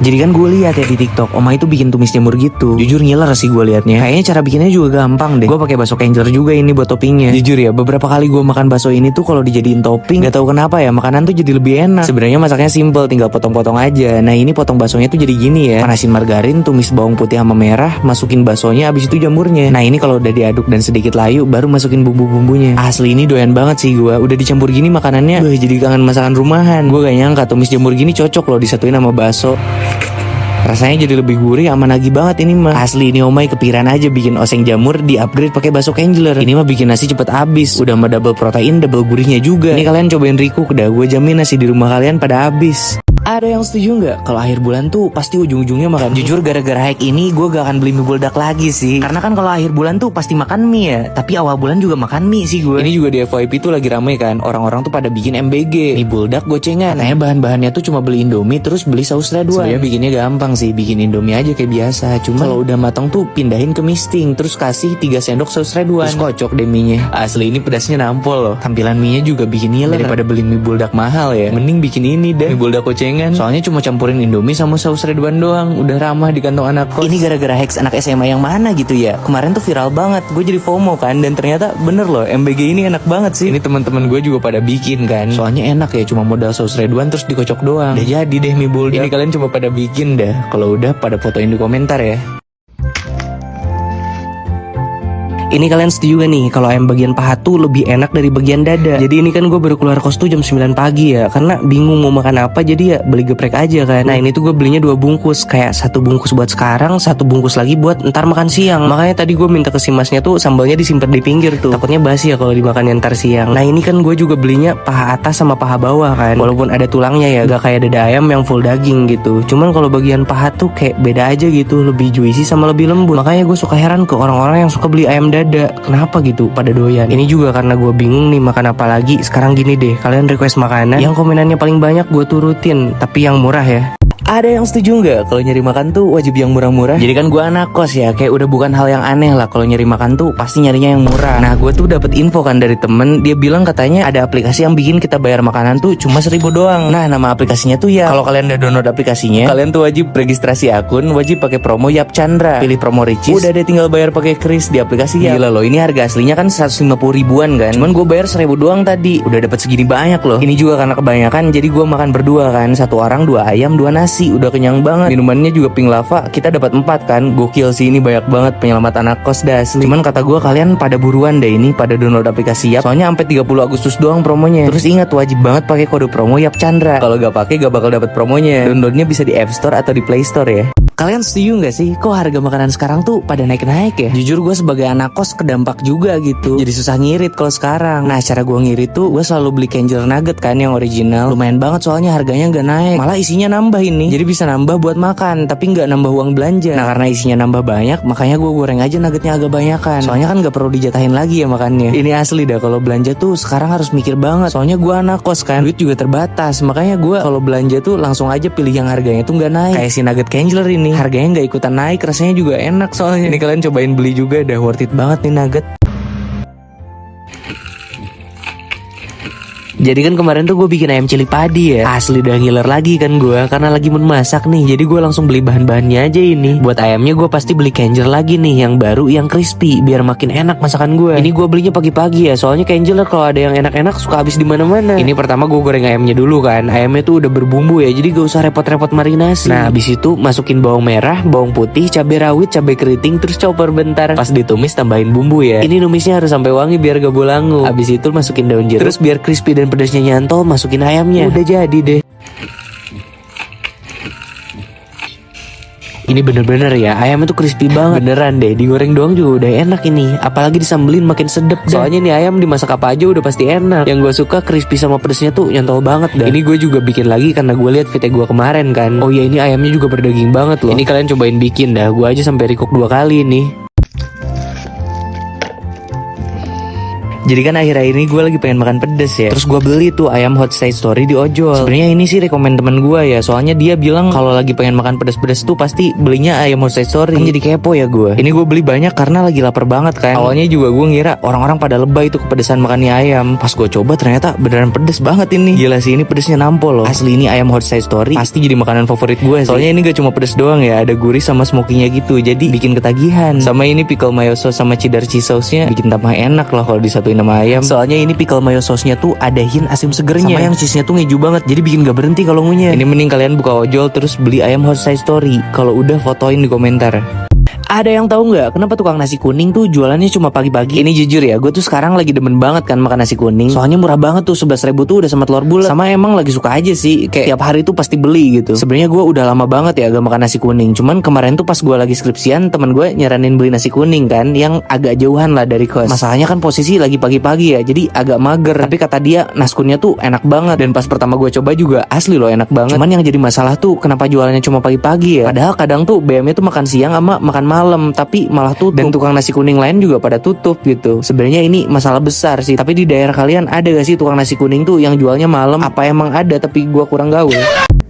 Jadi kan gue lihat ya di TikTok, Oma itu bikin tumis jamur gitu. Jujur ngiler sih gue liatnya. Kayaknya cara bikinnya juga gampang deh. Gue pakai bakso kenjeler juga ini buat toppingnya. Jujur ya, beberapa kali gue makan bakso ini tuh kalau dijadiin topping, gak tahu kenapa ya makanan tuh jadi lebih enak. Sebenarnya masaknya simple, tinggal potong-potong aja. Nah ini potong baksonya tuh jadi gini ya. Panasin margarin, tumis bawang putih sama merah, masukin baksonya, abis itu jamurnya. Nah ini kalau udah diaduk dan sedikit layu, baru masukin bumbu-bumbunya. Asli ini doyan banget sih gue. Udah dicampur gini makanannya, jadi kangen masakan rumahan. Gue gak nyangka tumis jamur gini cocok loh disatuin sama bakso. Rasanya jadi lebih gurih sama nagih banget ini mah. Asli ini Omai kepikiran aja bikin oseng jamur di upgrade pakai bakso kenjeler. Ini mah bikin nasi cepet habis. Udah mah double protein, double gurihnya juga. Ini kalian cobain recook dah, gue jamin nasi di rumah kalian pada habis. Ada yang setuju nggak kalau akhir bulan tuh pasti ujung-ujungnya makan? Jujur gara-gara hack ini gue gak akan beli mie buldak lagi sih. Karena kan kalau akhir bulan tuh pasti makan mie ya. Tapi awal bulan juga makan mie sih gue. Ini juga di FYP tuh lagi rame kan. Orang-orang tuh pada bikin MBG, mie buldak gocengan. Katanya bahan-bahannya tuh cuma beli Indomie terus beli saus Ridwan. Sebenarnya bikinnya gampang sih, bikin Indomie aja kayak biasa. Cuma kalau udah matang tuh pindahin ke mie sting, terus kasih 3 sendok saus Ridwan. Terus kocok deh mie-nya. Asli ini pedasnya nampol loh. Tampilan mie-nya juga bikin ngiler. Daripada beli mie buldak mahal ya, mending bikin ini deh, mie buldak gocengan. Soalnya cuma campurin Indomie sama saus Ridwan doang, udah ramah di kantong anak kos. Ini gara-gara hacks anak SMA yang mana gitu ya. Kemarin tuh viral banget, gue jadi FOMO kan. Dan ternyata bener loh, MBG ini enak banget sih. Ini teman-teman gue juga pada bikin kan. Soalnya enak ya, cuma modal saus Ridwan terus dikocok doang. Udah jadi deh mie buldak. Ini kalian coba pada bikin dah. Kalau udah pada fotoin di komentar ya. Ini kalian setuju gak nih kalau ayam bagian paha tuh lebih enak dari bagian dada? Jadi ini kan gue baru keluar kos tuh jam 9 pagi ya, karena bingung mau makan apa, jadi ya beli geprek aja kan. Nah ini tuh gue belinya 2 bungkus, kayak 1 bungkus buat sekarang, 1 bungkus lagi buat ntar makan siang. Makanya tadi gue minta ke si masnya tuh sambalnya disimpan di pinggir tuh, takutnya basi ya kalau dimakan ntar siang. Nah ini kan gue juga belinya paha atas sama paha bawah kan, walaupun ada tulangnya ya, gak kayak dada ayam yang full daging gitu. Cuman kalau bagian paha tuh kayak beda aja gitu, lebih juicy sama lebih lembut. Makanya gue suka heran ke orang-orang yang suka beli ayam dada. Kenapa gitu pada doyan? Ini juga karena gue bingung nih makan apa lagi. Sekarang gini deh, kalian request makanan yang komenannya paling banyak gue turutin, tapi yang murah ya. Ada yang setuju nggak kalau nyari makan tuh wajib yang murah-murah? Jadi kan gue anak kos ya, kayak udah bukan hal yang aneh lah kalau nyari makan tuh pasti nyarinya yang murah. Nah gue tuh dapet info kan dari temen, dia bilang katanya ada aplikasi yang bikin kita bayar makanan tuh cuma 1.000 doang. Nah nama aplikasinya tuh ya, kalau kalian udah download aplikasinya, kalian tuh wajib registrasi akun, wajib pakai promo Yap Chandra, pilih promo Ricis, udah deh tinggal bayar pakai kris di aplikasi ya. Gila loh, ini harga aslinya kan 150 ribuan kan, cuman gue bayar 1.000 doang tadi, udah dapet segini banyak loh. Ini juga karena kebanyakan, jadi gue makan berdua kan, 1 orang 2 ayam 2 nasi. Udah kenyang banget. Minumannya juga pink lava, kita dapat 4 kan. Gokil sih, ini banyak banget penyelamat anak kos dah asli. Cuman kata gue kalian pada buruan deh ini, pada download aplikasi Yap. Soalnya sampai 30 Agustus doang promonya. Terus ingat wajib banget pakai kode promo Yap Chandra. Kalau gak pakai gak bakal dapat promonya. Downloadnya bisa di App Store atau di Play Store ya. Kalian setuju gak sih? Kok harga makanan sekarang tuh pada naik-naik ya? Jujur gue sebagai anak kos kedampak juga gitu. Jadi susah ngirit kalau sekarang. Nah cara gue ngirit tuh, gue selalu beli Kenjeler Nugget kan yang original. Lumayan banget soalnya harganya gak naik. Malah isinya nambah ini. Jadi bisa nambah buat makan, tapi gak nambah uang belanja. Nah karena isinya nambah banyak, makanya gue goreng aja nuggetnya agak banyakan. Soalnya kan gak perlu dijatahin lagi ya makannya. Ini asli dah, kalau belanja tuh sekarang harus mikir banget. Soalnya gue anak kos kan, duit juga terbatas. Makanya gue kalau belanja tuh langsung aja pilih yang harganya tuh gak naik. Kayak si nugget Kenjeler ini, harganya nggak ikutan naik, rasanya juga enak soalnya. Ini kalian cobain beli juga, dah worth it banget nih nugget. Jadi kan kemarin tuh gue bikin ayam cili padi ya. Asli udah ngiler lagi kan gue, karena lagi mau masak nih. Jadi gue langsung beli bahan-bahannya aja ini. Buat ayamnya gue pasti beli Kenjeler lagi nih, yang baru, yang crispy, biar makin enak masakan gue. Ini gue belinya pagi-pagi ya, soalnya Kenjeler kalau ada yang enak-enak suka habis di mana-mana. Ini pertama gue goreng ayamnya dulu kan. Ayamnya tuh udah berbumbu ya, jadi gak usah repot-repot marinasi. Nah habis itu masukin bawang merah, bawang putih, cabai rawit, cabai keriting, terus chopper bentar. Pas ditumis tambahin bumbu ya. Ini numisnya harus sampai wangi biar gak bolangu. Habis itu masukin daun jeruk, terus biar crispy dan pedasnya nyantol, masukin ayamnya. Udah jadi deh. Ini bener-bener ya, ayamnya tuh crispy banget. Beneran deh, digoreng doang juga udah enak ini. Apalagi disambelin makin sedep dah. Soalnya nih ayam dimasak apa aja udah pasti enak. Yang gue suka crispy sama pedesnya tuh nyantol banget dah. Ini gue juga bikin lagi karena gue lihat video gue kemarin kan. Oh iya, ini ayamnya juga berdaging banget loh. Ini kalian cobain bikin dah. Gue aja sampai recook 2 kali nih. Jadi kan akhir-akhir ini gue lagi pengen makan pedes ya. Terus gue beli tuh ayam hot side story di ojol. Sebenarnya ini sih rekomen temen gue ya, soalnya dia bilang kalau lagi pengen makan pedes-pedes tuh pasti belinya ayam hot side story. Kan jadi kepo ya gue. Ini gue beli banyak karena lagi lapar banget kan. Awalnya juga gue ngira orang-orang pada lebay tuh kepedesan makannya ayam. Pas gue coba ternyata beneran pedes banget ini. Gila sih, ini pedesnya nampol loh. Asli ini ayam hot side story pasti jadi makanan favorit gue sih. Soalnya ini gak cuma pedes doang ya, ada gurih sama smokinya gitu. Jadi bikin ketagihan. Sama ini pickle mayo sauce sama cheddar cheese sauce-nya bikin tambah enak lah kalau disatuin sama ayam. Soalnya ini pickle mayo sauce-nya tuh ada hint asin segernya. Sama yang cheese-nya tuh ngeju banget. Jadi bikin gak berhenti kalau ngunyah. Ini mending kalian buka ojol terus beli ayam hot side story. Kalau udah fotoin di komentar. Ada yang tahu nggak kenapa tukang nasi kuning tuh jualannya cuma pagi-pagi? Ini jujur ya, gue tuh sekarang lagi demen banget kan makan nasi kuning. Soalnya murah banget tuh, 11.000 tuh udah sama telur bulat. Sama emang lagi suka aja sih, kayak tiap hari tuh pasti beli gitu. Sebenarnya gue udah lama banget ya gak makan nasi kuning. Cuman kemarin tuh pas gue lagi skripsian, temen gue nyaranin beli nasi kuning kan, yang agak jauhan lah dari kos. Masalahnya kan posisi lagi pagi-pagi ya, jadi agak mager. Tapi kata dia naskunnya tuh enak banget. Dan pas pertama gue coba juga asli loh enak banget. Cuman yang jadi masalah tuh kenapa jualannya cuma pagi-pagi ya? Padahal kadang tuh BM-nya tuh makan siang sama makan malam, tapi malah tutup. Dan tukang nasi kuning lain juga pada tutup gitu. Sebenarnya ini masalah besar sih. Tapi di daerah kalian ada gak sih tukang nasi kuning tuh yang jualnya malam? Apa emang ada tapi gua kurang gaul?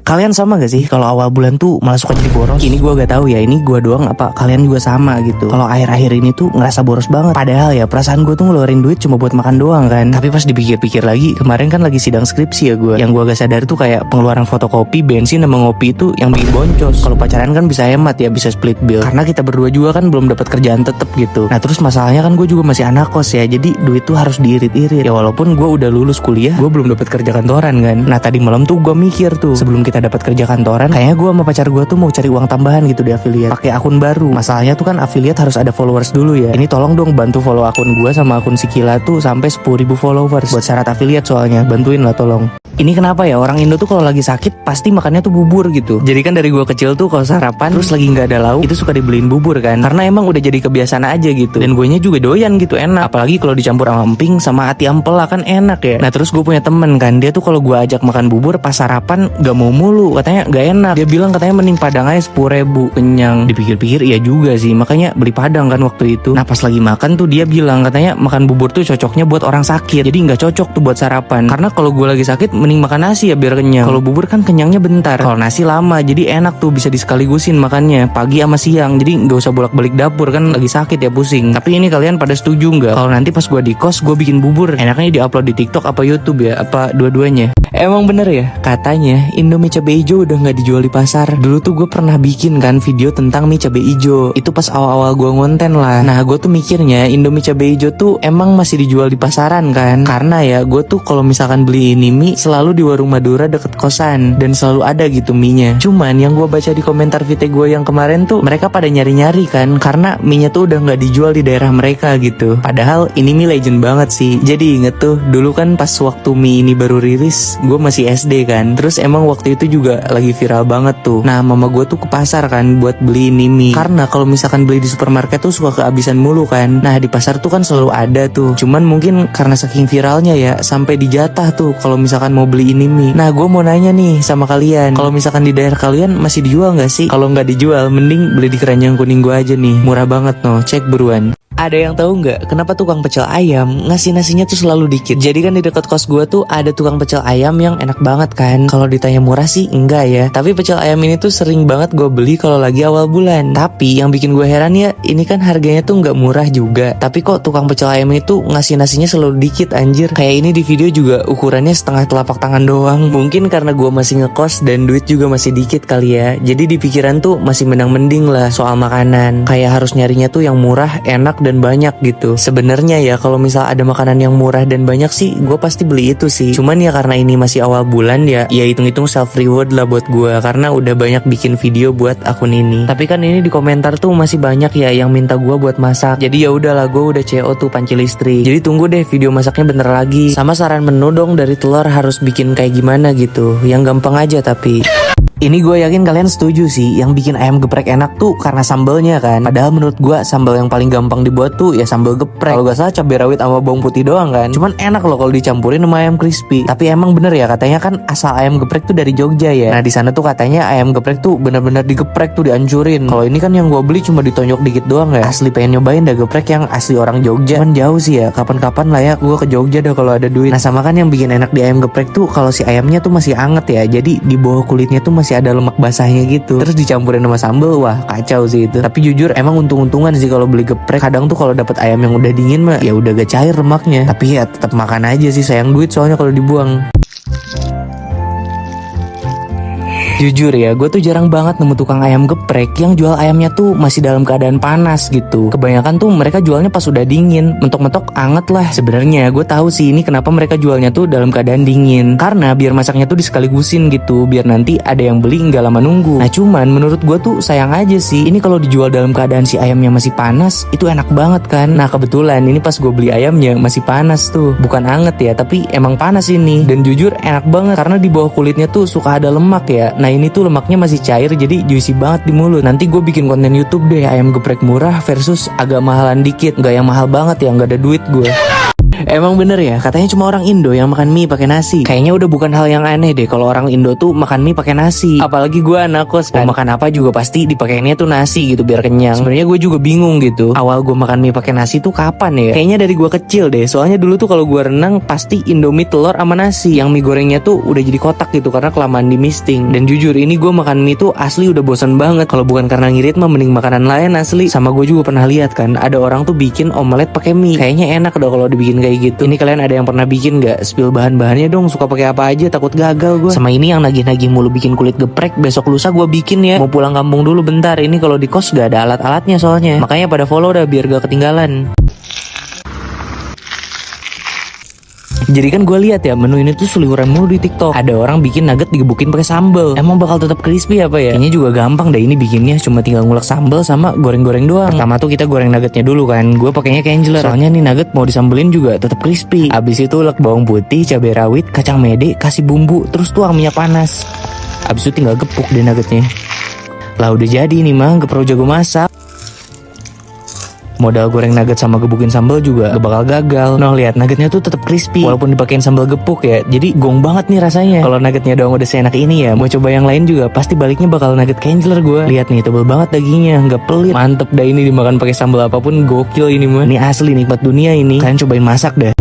Kalian sama gak sih kalau awal bulan tuh malah suka jadi boros? Ini gue gak tahu ya, ini gue doang apa kalian juga sama gitu. Kalau akhir-akhir ini tuh ngerasa boros banget. Padahal ya perasaan gue tuh ngeluarin duit cuma buat makan doang kan. Tapi pas dipikir-pikir lagi, kemarin kan lagi sidang skripsi ya gue. Yang gue gak sadar tuh kayak pengeluaran fotokopi, bensin sama ngopi itu yang bikin boncos. Kalau pacaran kan bisa hemat ya, bisa split bill. Karena kita berdua juga kan belum dapat kerjaan tetep gitu. Nah terus masalahnya kan gue juga masih anak kos ya, jadi duit tuh harus diirit-irit. Ya walaupun gue udah lulus kuliah, gue belum dapat kerja kantoran kan. Nah tadi malam tuh gue mikir tuh, sebelum kita dapat kerja kantoran, kayaknya gue sama pacar gue tuh mau cari uang tambahan gitu di affiliate, pakai akun baru. Masalahnya tuh kan affiliate harus ada followers dulu ya. Ini tolong dong bantu follow akun gue sama akun Sikila tuh sampai 10.000 followers buat syarat affiliate, soalnya bantuin lah tolong. Ini kenapa ya orang Indo tuh kalau lagi sakit pasti makannya tuh bubur gitu. Jadi kan dari gue kecil tuh kalau sarapan terus lagi nggak ada lauk itu suka dibeliin bubur kan, karena emang udah jadi kebiasaan aja gitu. Dan gue nya juga doyan gitu, enak. Apalagi kalau dicampur sama emping sama ati ampela kan enak ya. Nah terus gue punya temen kan, dia tuh kalau gue ajak makan bubur pas sarapan gak mau mulu, katanya gak enak. Dia bilang katanya mending Padang aja 10.000 kenyang. Dipikir-pikir iya juga sih, makanya beli Padang kan waktu itu. Nah pas lagi makan tuh dia bilang katanya makan bubur tuh cocoknya buat orang sakit, jadi nggak cocok tuh buat sarapan. Karena kalau gue lagi sakit mending makan nasi ya biar kenyang. Kalau bubur kan kenyangnya bentar, kalau nasi lama, jadi enak tuh bisa disekaligusin makannya pagi sama siang. Jadi nggak usah bolak-balik dapur kan lagi sakit ya pusing. Tapi ini kalian pada setuju nggak kalau nanti pas gue di kos gue bikin bubur, enaknya diupload di TikTok apa YouTube ya, apa dua-duanya? Emang bener ya, katanya Indomie cabai hijau udah nggak dijual di pasar. Dulu tuh gue pernah bikin kan video tentang mie cabai hijau. Itu pas awal-awal gue ngonten lah. Nah gue tuh mikirnya Indomie cabai hijau tuh emang masih dijual di pasaran kan. Karena ya gue tuh kalau misalkan beli ini mie selalu di warung Madura deket kosan, dan selalu ada gitu mie-nya. Cuman yang gue baca di komentar VT gue yang kemarin tuh mereka pada nyari-nyari kan, karena mie-nya tuh udah nggak dijual di daerah mereka gitu. Padahal ini mie legend banget sih. Jadi inget tuh dulu kan pas waktu mie ini baru rilis, gue masih SD kan. Terus emang waktu itu juga lagi viral banget tuh. Nah mama gue tuh ke pasar kan buat beli ini mie, karena kalau misalkan beli di supermarket tuh suka kehabisan mulu kan. Nah di pasar tuh kan selalu ada tuh. Cuman mungkin karena saking viralnya ya sampai dijatah tuh kalau misalkan mau beli ini mie. Nah gue mau nanya nih sama kalian, kalau misalkan di daerah kalian masih dijual nggak sih? Kalau nggak dijual mending beli di Keranjang Kuning gue aja nih, murah banget no, cek buruan. Ada yang tahu nggak kenapa tukang pecel ayam ngasih nasinya tuh selalu dikit? Jadi kan di dekat kos gue tuh ada tukang pecel ayam yang enak banget kan. Kalau ditanya murah sih enggak ya, tapi pecel ayam ini tuh sering banget gue beli kalau lagi awal bulan. Tapi yang bikin gue heran ya, ini kan harganya tuh nggak murah juga, tapi kok tukang pecel ayam itu ngasih nasinya selalu dikit anjir. Kayak ini di video juga ukurannya setengah telapak tangan doang. Mungkin karena gue masih ngekos dan duit juga masih dikit kali ya. Jadi di pikiran tuh masih mending lah soal makanan. Kayak harus nyarinya tuh yang murah, enak dan banyak gitu. Sebenarnya ya kalau misal ada makanan yang murah dan banyak sih gue pasti beli itu sih. Cuman ya karena ini masih awal bulan ya hitung-hitung self reward lah buat gue, karena udah banyak bikin video buat akun ini. Tapi kan ini di komentar tuh masih banyak ya yang minta gue buat masak. Jadi ya udahlah, gue udah CO tuh panci listrik. Jadi tunggu deh video masaknya bentar lagi. Sama saran menu dong dari telur harus bikin kayak gimana gitu, yang gampang aja tapi. Ini gue yakin kalian setuju sih, yang bikin ayam geprek enak tuh karena sambelnya kan. Padahal menurut gue sambal yang paling gampang dibuat tuh ya sambal geprek. Kalau gak salah cabai rawit sama bawang putih doang kan. Cuman enak loh kalau dicampurin sama ayam crispy. Tapi emang bener ya, katanya kan asal ayam geprek tuh dari Jogja ya. Nah di sana tuh katanya ayam geprek tuh bener-bener digeprek tuh, dihancurin. Kalau ini kan yang gue beli cuma ditonjok dikit doang ya. Asli pengen nyobain dah geprek yang asli orang Jogja. Cuman jauh sih ya, kapan-kapan lah ya gue ke Jogja dah kalau ada duit. Nah sama kan yang bikin enak di ayam geprek tuh kalau si ayamnya tuh masih anget ya. Jadi di bawah kulitnya tuh masih ada lemak basahnya gitu, terus dicampurin sama sambel, wah kacau sih itu. Tapi jujur emang untung-untungan sih kalau beli geprek. Kadang tuh kalau dapat ayam yang udah dingin mah ya udah gak cair lemaknya. Tapi ya tetap makan aja sih, sayang duit soalnya kalau dibuang. Jujur ya, gue tuh jarang banget nemu tukang ayam geprek yang jual ayamnya tuh masih dalam keadaan panas gitu. Kebanyakan tuh mereka jualnya pas udah dingin, mentok-mentok anget lah. Sebenarnya gue tahu sih ini kenapa mereka jualnya tuh dalam keadaan dingin, karena biar masaknya tuh disekaligusin gitu, biar nanti ada yang beli nggak lama nunggu. Nah cuman menurut gue tuh sayang aja sih, ini kalau dijual dalam keadaan si ayamnya masih panas, itu enak banget kan. Nah kebetulan ini pas gue beli ayamnya masih panas tuh, bukan anget ya, tapi emang panas ini. Dan jujur enak banget karena di bawah kulitnya tuh suka ada lemak ya. Nah ini tuh lemaknya masih cair, jadi juicy banget di mulut. Nanti gue bikin konten YouTube deh, ayam geprek murah versus agak mahalan dikit. Nggak yang mahal banget ya, nggak ada duit gue. Emang bener ya, katanya cuma orang Indo yang makan mie pakai nasi. Kayaknya udah bukan hal yang aneh deh kalau orang Indo tuh makan mie pakai nasi. Apalagi gue anak kos kan, mau makan apa juga pasti dipakainya tuh nasi gitu biar kenyang. Sebenarnya gue juga bingung gitu, awal gue makan mie pakai nasi tuh kapan ya? Kayaknya dari gue kecil deh. Soalnya dulu tuh kalau gue renang pasti Indomie telur sama nasi. Yang mie gorengnya tuh udah jadi kotak gitu karena kelamaan di misting. Dan jujur ini gue makan mie tuh asli udah bosan banget. Kalau bukan karena ngirit mah mending makanan lain asli. Sama gue juga pernah lihat kan, ada orang tuh bikin omelet pakai mie. Kayaknya enak dong kalau dibikin kayak gitu. Ini kalian ada yang pernah bikin gak? Spill bahan-bahannya dong, suka pakai apa aja, takut gagal gue. Sama ini yang nagih-nagih mulu bikin kulit geprek, besok lusa gue bikin ya. Mau pulang kampung dulu bentar, ini kalau di kos gak ada alat-alatnya soalnya. Makanya pada follow dah biar gak ketinggalan. Jadi kan gue lihat ya menu ini tuh seliweran mulu di TikTok. Ada orang bikin nugget digebukin pakai sambal. Emang bakal tetap crispy apa ya? Kayaknya juga gampang deh ini bikinnya, cuma tinggal ngulek sambal sama goreng-goreng doang. Pertama tuh kita goreng nuggetnya dulu kan. Gue pakainya Kangler. Soalnya nih nugget mau disambelin juga tetap crispy. Abis itu ulek bawang putih, cabai rawit, kacang mede, kasih bumbu, terus tuang minyak panas. Abis itu tinggal gepuk deh nuggetnya. Lah udah jadi nih mah, gak perlu jago masak. Modal goreng nugget sama gebukin sambal juga gak bakal gagal. Noh lihat nuggetnya tuh tetap crispy walaupun dipakein sambal gepuk ya. Jadi gong banget nih rasanya. Kalau nuggetnya doang udah seenak ini ya, mau coba yang lain juga pasti baliknya bakal nugget Kangler gue. Lihat nih tebel banget dagingnya, nggak pelit. Mantep dah ini dimakan pakai sambal apapun, gokil ini mah. Ini asli nikmat dunia ini. Kalian cobain masak dah.